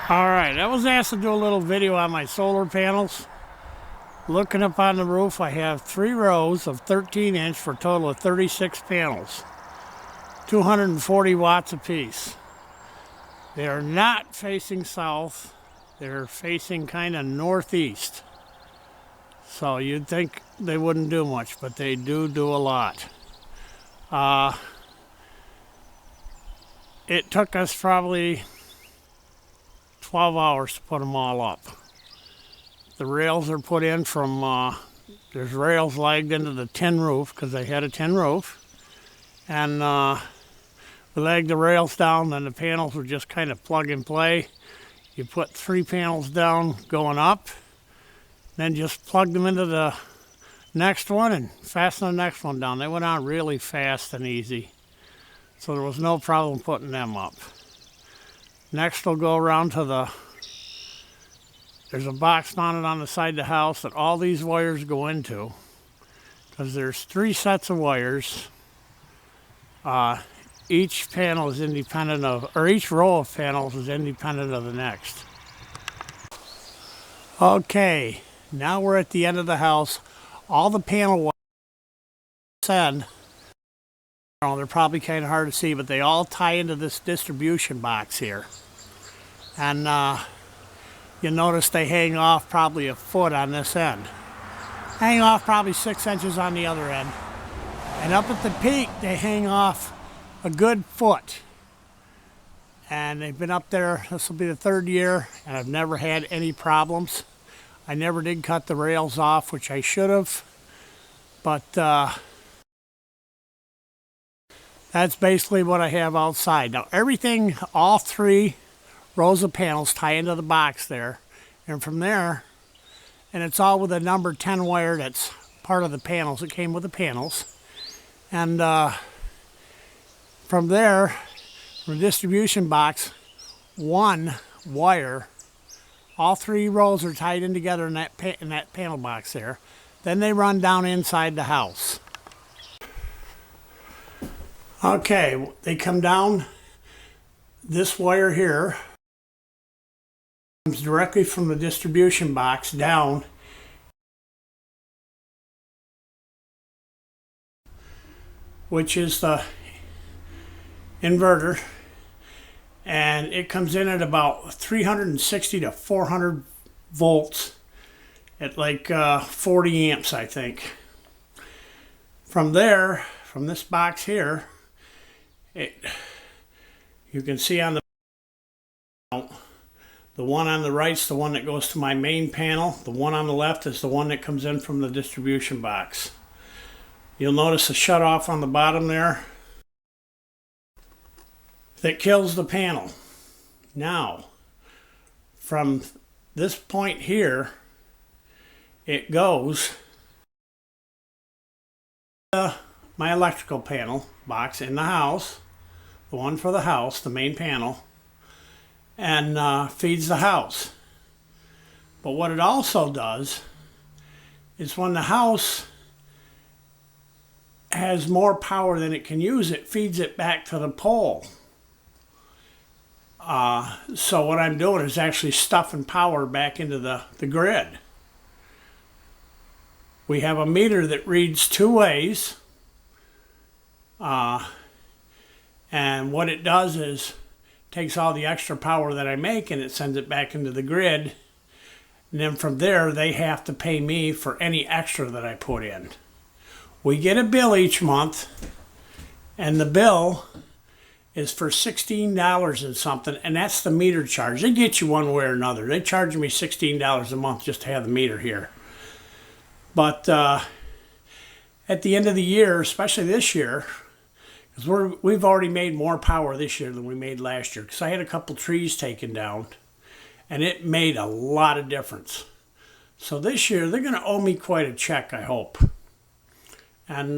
Alright, I was asked to do a little video on my solar panels. Looking up on the roof, I have 3 rows of 13-inch for a total of 36 panels. 240 watts apiece. They are not facing south. They're facing kind of northeast. So you'd think they wouldn't do much, but they do a lot. It took us probably 12 hours to put them all up. The rails are put in from, there's rails lagged into the tin roof because they had a tin roof. And we lagged the rails down, then the panels were just kind of plug and play. You put 3 panels down going up, then just plug them into the next one and fasten the next one down. They went on really fast and easy. So there was no problem putting them up. Next we'll go around to there's a box mounted on the side of the house that all these wires go into, because there's 3 sets of wires. Each panel is independent of, or each row of panels is independent of the next. Okay, now we're at the end of the house. All the panel wires said, they're probably kind of hard to see, but they all tie into this distribution box here. And you'll notice they hang off probably a foot on this end. Hang off probably 6 inches on the other end. And up at the peak, they hang off a good foot. And they've been up there, this will be the 3rd year, and I've never had any problems. I never did cut the rails off, which I should have. But that's basically what I have outside. Now everything, all 3 rows of panels tie into the box there, and from there, and it's all with a number 10 wire that's part of the panels. It came with the panels, and from there, from the distribution box, 1 wire, all 3 rows are tied in together in that panel box there. Then they run down inside the house. Okay, they come down this wire here. Comes directly from the distribution box down, which is the inverter, and it comes in at about 360 to 400 volts at like 40 amps, I think. From there, from this box here, you can see on the one on the right is the one that goes to my main panel. The one on the left is the one that comes in from the distribution box. You'll notice a shut off on the bottom there that kills the panel. Now, from this point here, it goes to my electrical panel box in the house, the one for the house, the main panel, and feeds the house. But what it also does is when the house has more power than it can use, it feeds it back to the pole. So what I'm doing is actually stuffing power back into the grid. We have a meter that reads 2 ways. And what it does is takes all the extra power that I make and it sends it back into the grid. And then from there, they have to pay me for any extra that I put in. We get a bill each month, and the bill is for $16 and something, and that's the meter charge. They get you one way or another. They charge me $16 a month just to have the meter here. But at the end of the year, especially this year, because we've already made more power this year than we made last year, because I had a couple trees taken down, and it made a lot of difference. So this year, they're going to owe me quite a check, I hope. And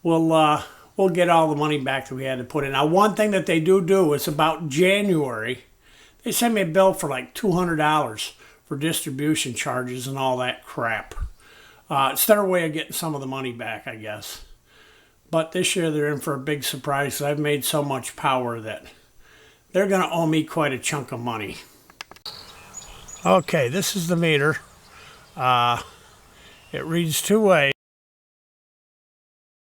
we'll get all the money back that we had to put in. Now, one thing that they do is about January, they send me a bill for like $200 for distribution charges and all that crap. It's their way of getting some of the money back, I guess. But this year they're in for a big surprise. I've made so much power that they're going to owe me quite a chunk of money. Okay, this is the meter. It reads two ways.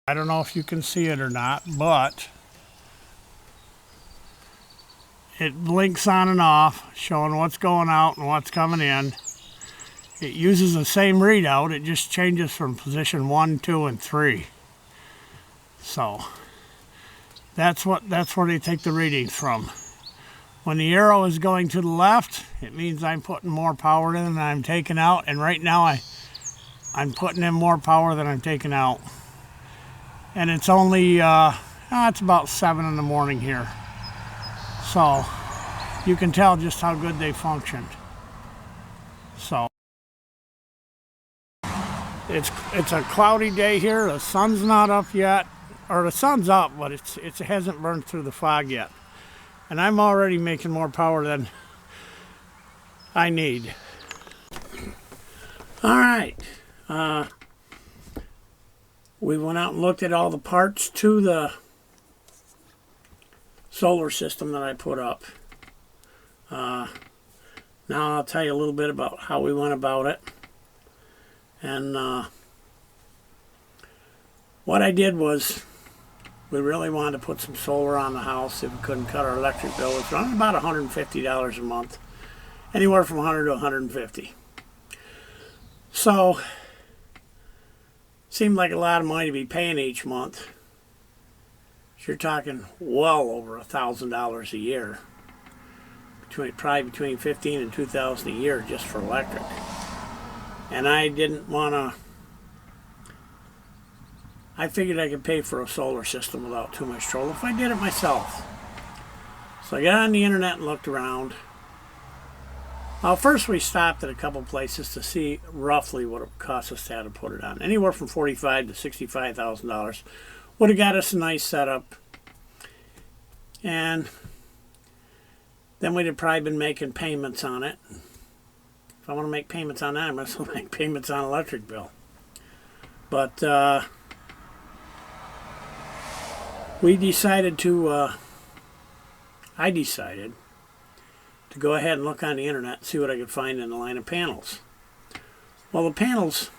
I don't know if you can see it or not, but it blinks on and off, showing what's going out and what's coming in. It uses the same readout, it just changes from position 1, 2, and 3. So that's where they take the readings from. When the arrow is going to the left, it means I'm putting more power in than I'm taking out, and right now I'm putting in more power than I'm taking out. And it's only it's about 7 in the morning here, so you can tell just how good they functioned. So it's a cloudy day here. The sun's not up yet, or the sun's up, but it hasn't burned through the fog yet. And I'm already making more power than I need. All right. We went out and looked at all the parts to the solar system that I put up. Now I'll tell you a little bit about how we went about it. And what I did was, we really wanted to put some solar on the house if we couldn't cut our electric bill. It's running about $150 a month, anywhere from $100 to $150. So, seemed like a lot of money to be paying each month. You're talking well over $1,000 a year, probably between $15,000 and $2,000 a year just for electric. And I didn't want to. I figured I could pay for a solar system without too much trouble if I did it myself. So I got on the internet and looked around. Well, first we stopped at a couple places to see roughly what it would cost us to have to put it on. Anywhere from $45,000 to $65,000 would have got us a nice setup. And then we'd have probably been making payments on it. If I want to make payments on that, I must make payments on electric bill. But I decided to go ahead and look on the internet and see what I could find in the line of panels. Well, the panels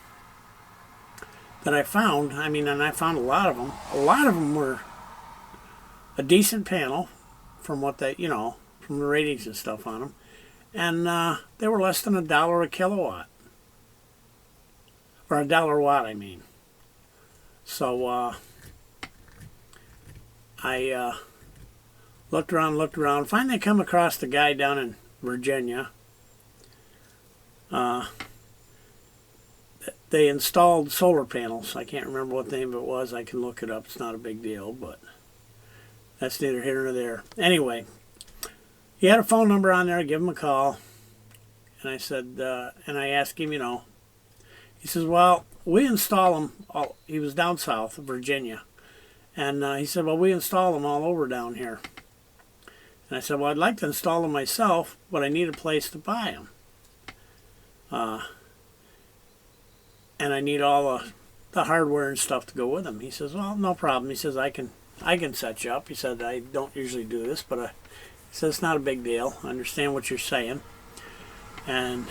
that I found, and I found a lot of them were a decent panel from what they, from the ratings and stuff on them. And they were less than $1 a kilowatt. Or $1 a watt, I mean. So, I looked around. Finally come across the guy down in Virginia. They installed solar panels. I can't remember what the name of it was. I can look it up. It's not a big deal, but that's neither here nor there. Anyway, he had a phone number on there. I gave him a call. And I said, and I asked him, He says, well, we install them. He was down south of Virginia. And he said, well, we install them all over down here. And I said, well, I'd like to install them myself, but I need a place to buy them. And I need all the hardware and stuff to go with them. He says, well, no problem. He says, I can set you up. He said, I don't usually do this, but he says, it's not a big deal. I understand what you're saying. And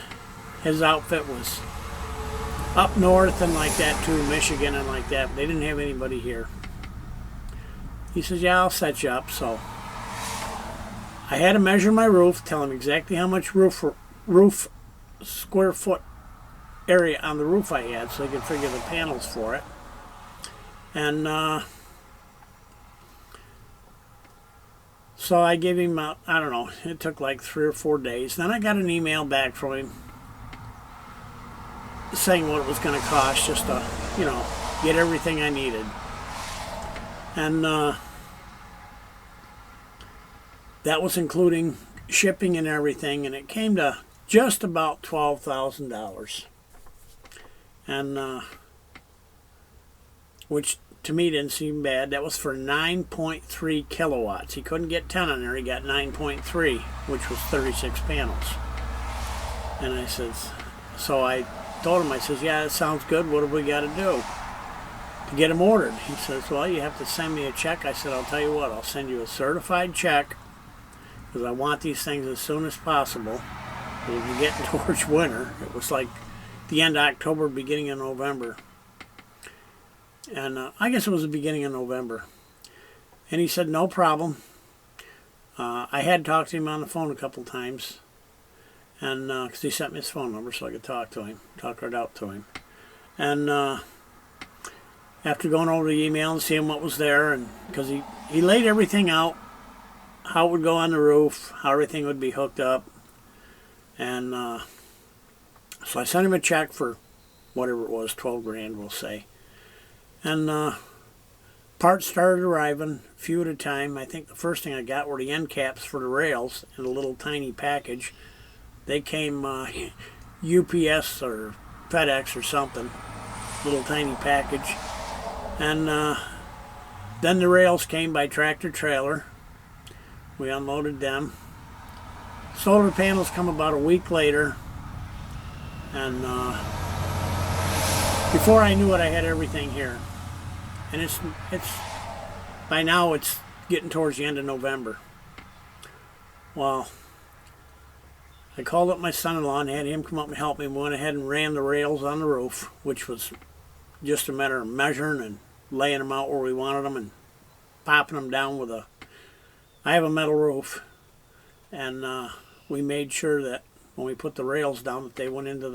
his outfit was up north and like that too, Michigan and like that. But they didn't have anybody here. He says, yeah, I'll set you up. So I had to measure my roof, tell him exactly how much roof square foot area on the roof I had so they could figure the panels for it. And so I gave him, I don't know, it took like 3 or 4 days. Then I got an email back from him saying what it was going to cost just to, get everything I needed. And that was including shipping and everything, and it came to just about $12,000. And which to me didn't seem bad. That was for 9.3 kilowatts. He couldn't get 10 on there. He got 9.3, which was 36 panels. And I says, so I told him, I says, yeah, that sounds good. What have we got to do to get them ordered? He says, well, you have to send me a check. I said, I'll tell you what, I'll send you a certified check because I want these things as soon as possible. We'll be getting towards winter. It was like the end of October, beginning of November. And I guess it was the beginning of November. And he said, no problem. I had talked to him on the phone a couple times. And because he sent me his phone number so I could talk to him, talk right out to him. And after going over the email and seeing what was there, and because he laid everything out, how it would go on the roof, how everything would be hooked up. And so I sent him a check for whatever it was, 12 grand, we'll say. And parts started arriving, a few at a time. I think the first thing I got were the end caps for the rails in a little tiny package. They came UPS or FedEx or something, little tiny package. And then the rails came by tractor trailer. We unloaded them. Solar panels come about a week later. And before I knew it, I had everything here. And it's by now it's getting towards the end of November. Well, I called up my son-in-law and had him come up and help me. We went ahead and ran the rails on the roof, which was just a matter of measuring and laying them out where we wanted them and popping them down with I have a metal roof, and we made sure that when we put the rails down that they went into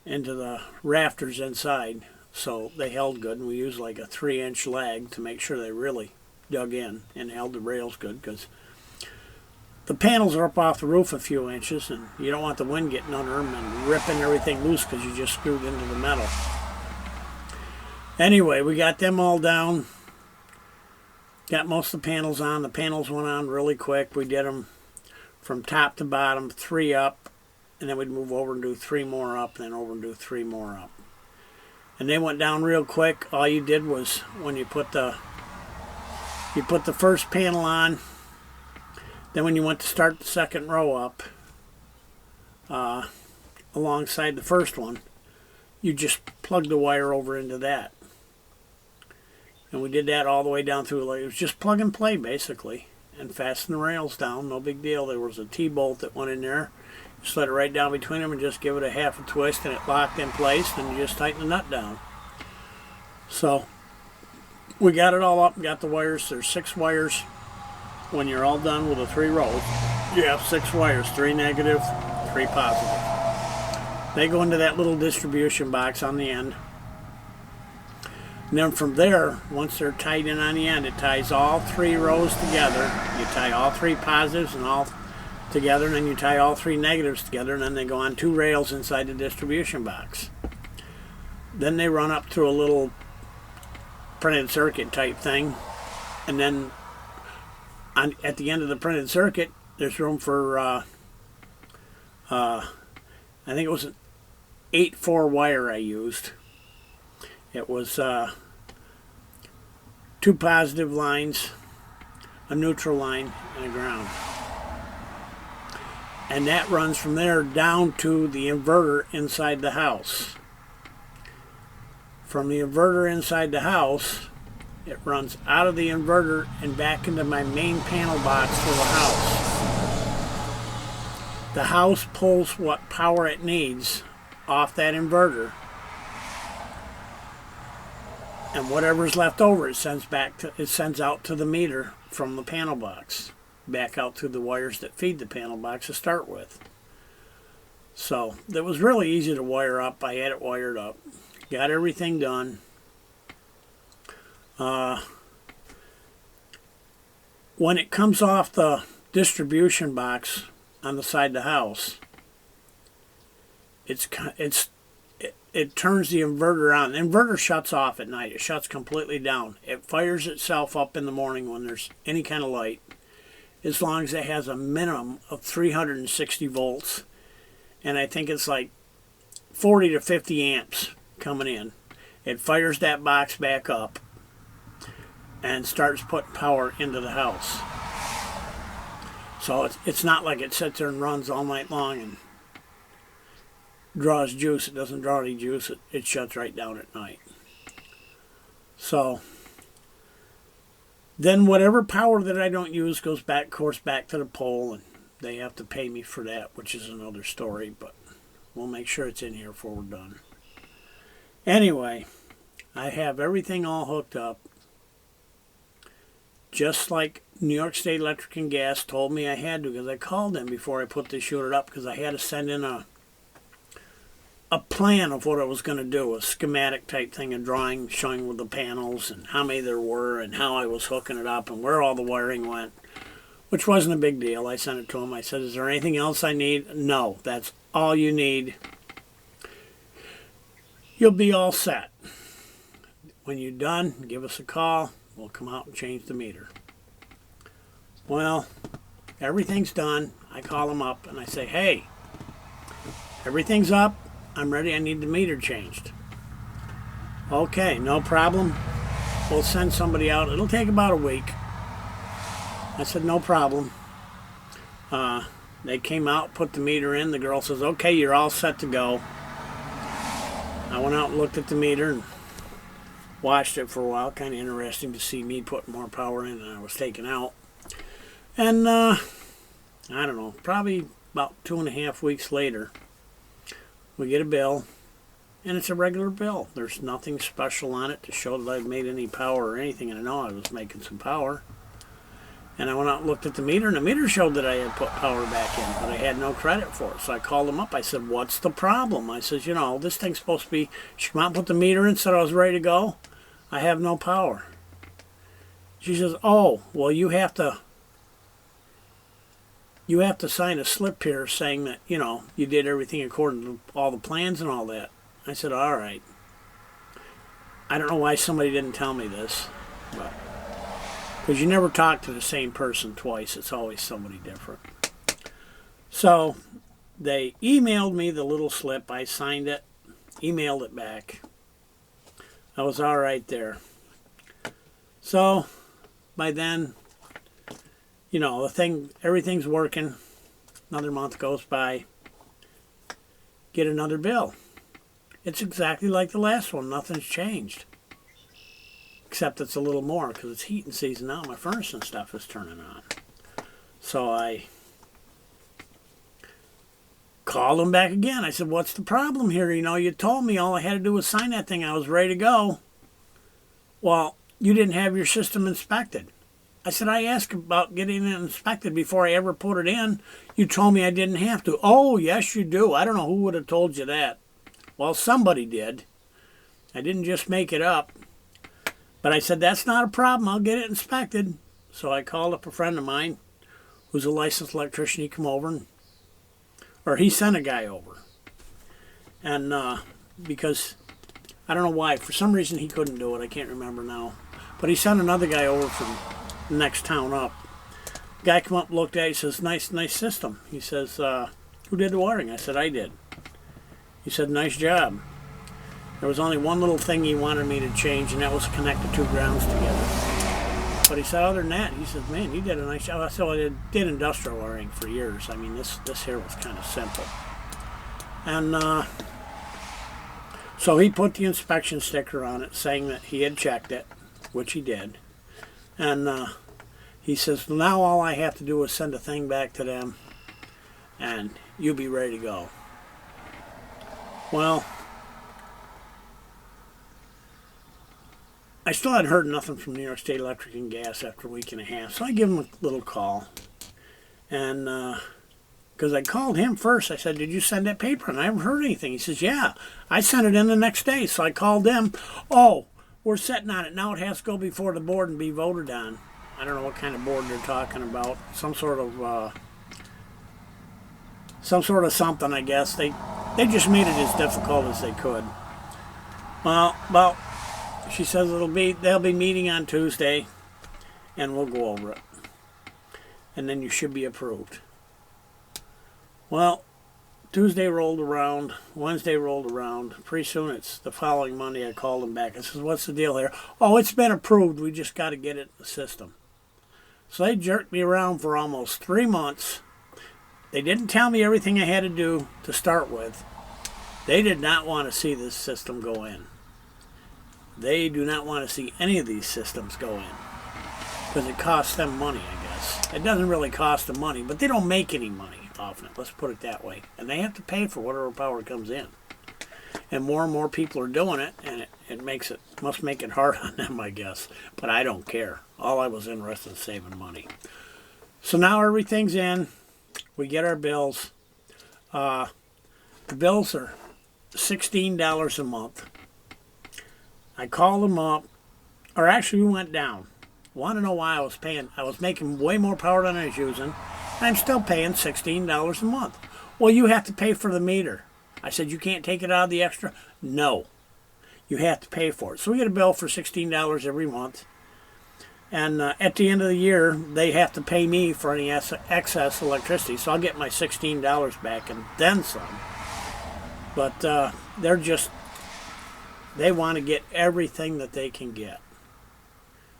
the rafters inside. So they held good, and we used like a 3-inch lag to make sure they really dug in and held the rails good, because the panels are up off the roof a few inches, and you don't want the wind getting under them and ripping everything loose because you just screwed into the metal. Anyway, we got them all down, got most of the panels on. The panels went on really quick. We did them from top to bottom, 3 up, and then we'd move over and do 3 more up, and then over and do 3 more up. And they went down real quick. All you did was when you put the first panel on, then when you went to start the second row up alongside the first one, you just plug the wire over into that. And we did that all the way down through. It was just plug and play basically, and fasten the rails down. No big deal. There was a T-bolt that went in there. Just let it right down between them and just give it a half a twist, and it locked in place, and you just tighten the nut down. So we got it all up and got the wires. There's 6 wires. When you're all done with the 3 rows, you have 6 wires, 3 negative, 3 positive. They go into that little distribution box on the end. And then from there, once they're tied in on the end, it ties all 3 rows together. You tie all 3 positives and all together, and then you tie all 3 negatives together, and then they go on 2 rails inside the distribution box. Then they run up through a little printed circuit type thing, and then at the end of the printed circuit, there's room for I think it was an 8-4 wire I used. It was 2 positive lines, a neutral line, and a ground. And that runs from there down to the inverter inside the house. From the inverter inside the house, it runs out of the inverter and back into my main panel box for the house. The house pulls what power it needs off that inverter, and whatever's left over it sends out to the meter from the panel box, back out to the wires that feed the panel box to start with. So it was really easy to wire up. I had it wired up, got everything done. When it comes off the distribution box on the side of the house, it turns the inverter on. The inverter shuts off at night. It shuts completely down. It fires itself up in the morning when there's any kind of light, as long as it has a minimum of 360 volts, and I think it's like 40 to 50 amps coming in. It fires that box back up and starts putting power into the house. So it's not like it sits there and runs all night long and draws juice. It doesn't draw any juice. It shuts right down at night. So Then whatever power that I don't use goes back, of course, back to the pole, and they have to pay me for that, which is another story, but we'll make sure it's in here before we're done. Anyway, I have everything all hooked up, just like New York State Electric and Gas told me I had to, because I called them before I put this unit up, because I had to send in a plan of what I was going to do, a schematic type thing, a drawing showing with the panels and how many there were and how I was hooking it up and where all the wiring went, which wasn't a big deal. I sent it to him. I said, is there anything else I need? No, that's all you need. You'll be all set. When you're done, give us a call. We'll come out and change the meter. Well, everything's done. I call them up and I say, hey, everything's up. I'm ready. I need the meter changed. Okay, no problem. We'll send somebody out. It'll take about a week. I said, no problem. They came out, put the meter in. The girl says, okay, you're all set to go. I went out and looked at the meter and watched it for a while. Kind of interesting to see me put more power in than I was taking out. And I don't know, probably about 2.5 weeks later, we get a bill, and it's a regular bill. There's nothing special on it to show that I've made any power or anything, and I know I was making some power. And I went out and looked at the meter, and the meter showed that I had put power back in, but I had no credit for it. So I called them up. I said, what's the problem? I said, you know, this thing's supposed to be, she come out and put the meter in, said I was ready to go. I have no power. She says, oh, well, you have to sign a slip here saying that, you know, you did everything according to all the plans and all that. I said, all right. I don't know why somebody didn't tell me this, but because you never talk to the same person twice. It's always somebody different. So they emailed me the little slip. I signed it, emailed it back. I was all right there. So by then, you know, everything's working. Another month goes by. Get another bill. It's exactly like the last one. Nothing's changed. Except it's a little more because it's heating season now. My furnace and stuff is turning on. So I called them back again. I said, what's the problem here? You know, you told me all I had to do was sign that thing. I was ready to go. Well, you didn't have your system inspected. I said, I asked about getting it inspected before I ever put it in. You told me I didn't have to. Oh, yes, you do. I don't know who would have told you that. Well, somebody did. I didn't just make it up. But I said, that's not a problem. I'll get it inspected. So I called up a friend of mine who's a licensed electrician. He come over, or he sent a guy over. And because, I don't know why, for some reason he couldn't do it. I can't remember now. But he sent another guy over from the next town up. The guy come up, looked at it, he says, nice system. He says, who did the wiring? I said, I did. He said, nice job. There was only one little thing he wanted me to change, and that was connect the two grounds together. But he said, other than that, he said, man, you did a nice job. I said, well, I did industrial wiring for years. I mean, this here was kind of simple. And so he put the inspection sticker on it saying that he had checked it, which he did. And he says, well, now all I have to do is send a thing back to them, and you'll be ready to go. Well, I still hadn't heard nothing from New York State Electric and Gas after a week and a half, so I give him a little call. And because I called him first, I said, did you send that paper? And I haven't heard anything. He says, yeah, I sent it in the next day. So I called them. Oh, we're sitting on it. Now it has to go before the board and be voted on. I don't know what kind of board they're talking about. Some sort of something, I guess. They just made it as difficult as they could. Well, she says they'll be meeting on Tuesday, and we'll go over it. And then you should be approved. Well, Tuesday rolled around, Wednesday rolled around. Pretty soon it's the following Monday. I called them back. I says, what's the deal here? Oh, it's been approved. We just got to get it in the system. So they jerked me around for almost 3 months. They didn't tell me everything I had to do to start with. They did not want to see this system go in. They do not want to see any of these systems go in. because it costs them money, I guess. It doesn't really cost them money, but they don't make any money off of it, let's put it that way. And they have to pay for whatever power comes in. And more people are doing it, and it must make it hard on them, I guess. But I don't care. All I was interested in saving money. So now everything's in. We get our bills. The bills are $16 a month. I called them up, or actually we went down. Want to know why I was paying? I was making way more power than I was using. I'm still paying $16 a month. Well, you have to pay for the meter. I said, you can't take it out of the extra? No. You have to pay for it. So we get a bill for $16 every month. And at the end of the year, they have to pay me for any excess electricity. So I'll get my $16 back and then some. But they want to get everything that they can get.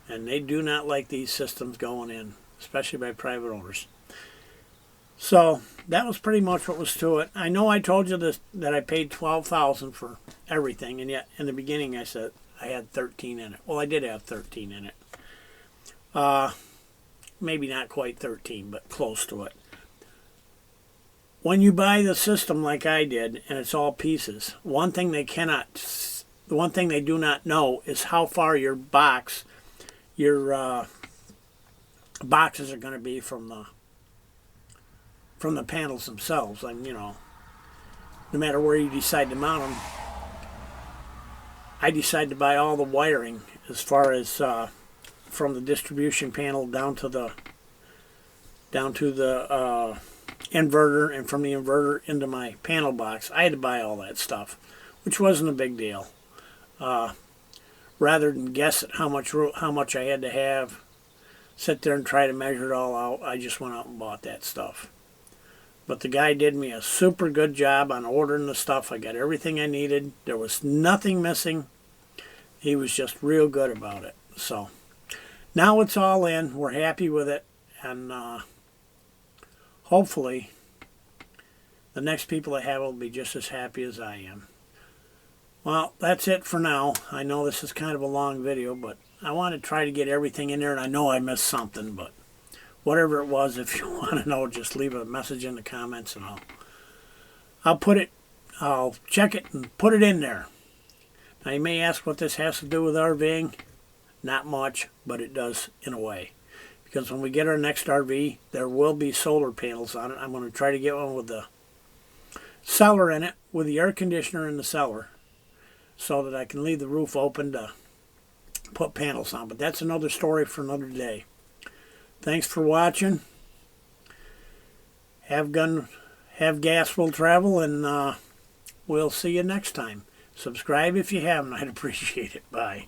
And they do not like these systems going in, especially by private owners. So that was pretty much what was to it. I know I told you this, that I paid $12,000 for everything, and yet in the beginning I said I had 13 in it. Well, I did have 13 in it. Maybe not quite 13, but close to it. When you buy the system like I did, and it's all pieces, the one thing they do not know is how far your boxes are going to be from the panels themselves. And no matter where you decide to mount them, I decided to buy all the wiring as far as from the distribution panel down to the inverter, and from the inverter into my panel box. I had to buy all that stuff, which wasn't a big deal. Rather than guess at how much I had to have, sit there and try to measure it all out, I just went out and bought that stuff. But the guy did me a super good job on ordering the stuff. I got everything I needed. There was nothing missing. He was just real good about it. So now it's all in. We're happy with it. And hopefully the next people I have will be just as happy as I am. Well, that's it for now. I know this is kind of a long video, but I want to try to get everything in there, and I know I missed something, but whatever it was, if you want to know, just leave a message in the comments, and I'll check it and put it in there. Now, you may ask what this has to do with RVing. Not much, but it does in a way. Because when we get our next RV, there will be solar panels on it. I'm going to try to get one with the cellar in it, with the air conditioner in the cellar, so that I can leave the roof open to put panels on. But that's another story for another day. Thanks for watching. Have gas will travel, and we'll see you next time. Subscribe if you haven't. I'd appreciate it. Bye.